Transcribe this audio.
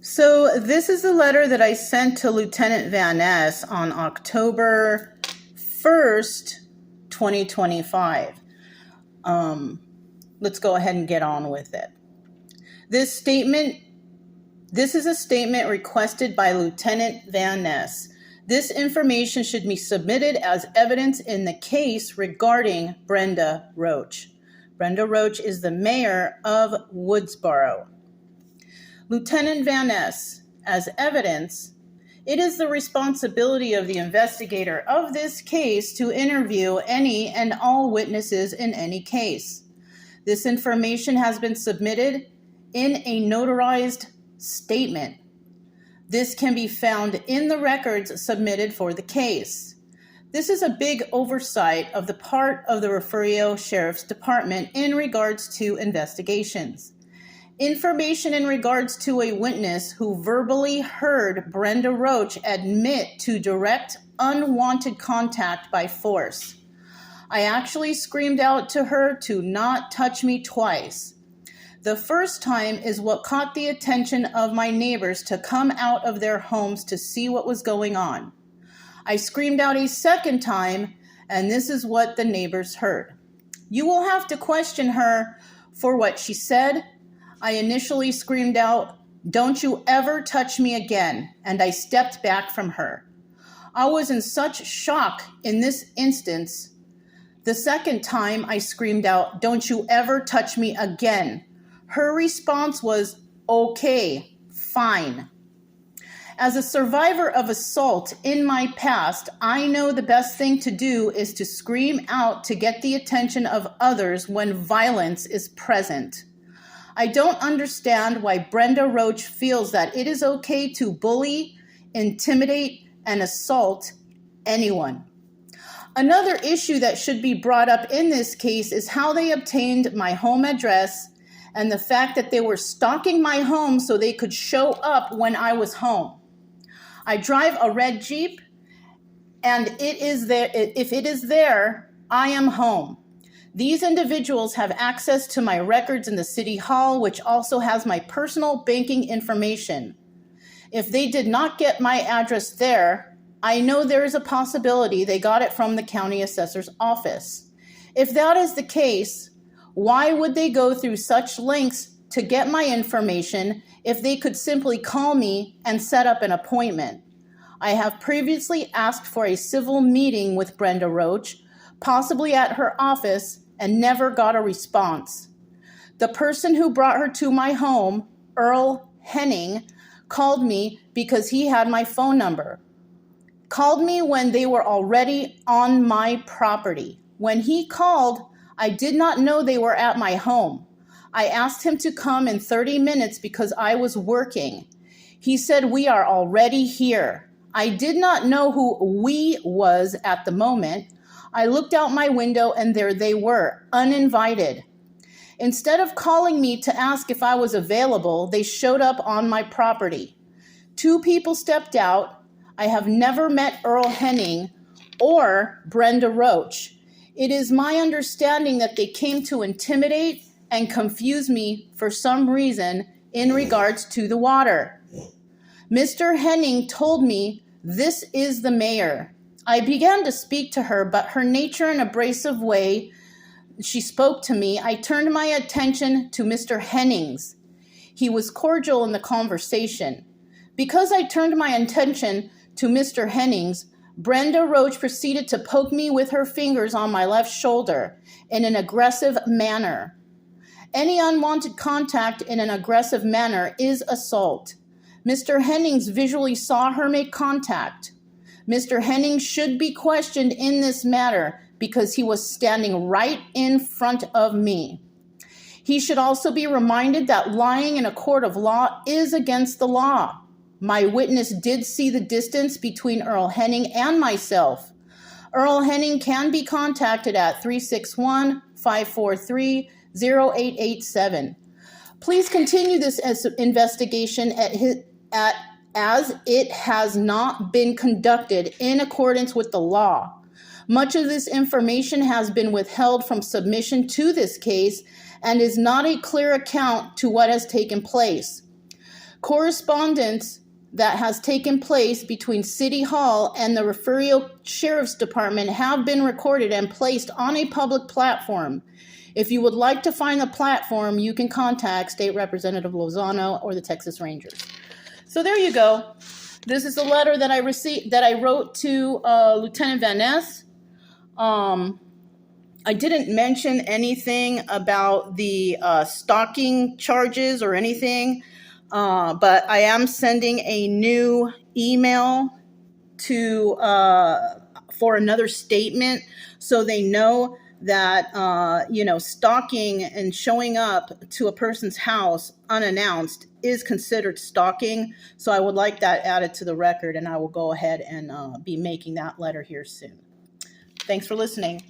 So this is a letter that I sent to Lieutenant Van Ness on October 1st, 2025. Let's go ahead and get on with it. This is a statement requested by Lieutenant Van Ness. This information should be submitted as evidence in the case regarding Brenda Roach. Brenda Roach is the mayor of Woodsboro. Lieutenant Van Ness, as evidence, it is the responsibility of the investigator of this case to interview any and all witnesses in any case. This information has been submitted in a notarized statement. This can be found in the records submitted for the case. This is a big oversight of the part of the Refugio Sheriff's Department in regards to investigations. Information in regards to a witness who verbally heard Brenda Roach admit to direct unwanted contact by force. I actually screamed out to her to not touch me twice. The first time is what caught the attention of my neighbors to come out of their homes to see what was going on. I screamed out a second time, and this is what the neighbors heard. You will have to question her for what she said. I initially screamed out, "Don't you ever touch me again," and I stepped back from her. I was in such shock in this instance. The second time I screamed out, "Don't you ever touch me again." Her response was, "Okay, fine." As a survivor of assault in my past, I know the best thing to do is to scream out to get the attention of others when violence is present. I don't understand why Brenda Roach feels that it is okay to bully, intimidate, and assault anyone. Another issue that should be brought up in this case is how they obtained my home address and the fact that they were stalking my home so they could show up when I was home. I drive a red Jeep, and if it is there, I am home. These individuals have access to my records in the city hall, which also has my personal banking information. If they did not get my address there, I know there is a possibility they got it from the county assessor's office. If that is the case, why would they go through such lengths to get my information if they could simply call me and set up an appointment? I have previously asked for a civil meeting with Brenda Roach, possibly at her office, and never got a response. The person who brought her to my home, Earl Henning, called me because he had my phone number. Called me when they were already on my property. When he called, I did not know they were at my home. I asked him to come in 30 minutes because I was working. He said, "We are already here." I did not know who "we" was at the moment. I looked out my window and there they were, uninvited. Instead of calling me to ask if I was available, they showed up on my property. 2 people stepped out. I have never met Earl Henning or Brenda Roach. It is my understanding that they came to intimidate and confuse me for some reason in regards to the water. Mr. Henning told me, "This is the mayor." I began to speak to her, but her nature and abrasive way she spoke to me, I turned my attention to Mr. Hennings. He was cordial in the conversation. Because I turned my attention to Mr. Hennings, Brenda Roach proceeded to poke me with her fingers on my left shoulder in an aggressive manner. Any unwanted contact in an aggressive manner is assault. Mr. Hennings visually saw her make contact. Mr. Henning should be questioned in this matter because he was standing right in front of me. He should also be reminded that lying in a court of law is against the law. My witness did see the distance between Earl Henning and myself. Earl Henning can be contacted at 361-543-0887. Please continue this investigation as it has not been conducted in accordance with the law. Much of this information has been withheld from submission to this case and is not a clear account to what has taken place. Correspondence that has taken place between City Hall and the Refugio Sheriff's Department have been recorded and placed on a public platform. If you would like to find the platform, you can contact State Representative Lozano or the Texas Rangers. So there you go. This is a letter that I wrote to Lieutenant Van Ness. I didn't mention anything about the stalking charges or anything, but I am sending a new email to for another statement, so they know that stalking and showing up to a person's house unannounced is considered stalking. So I would like that added to the record, and I will go ahead and be making that letter here soon. Thanks for listening.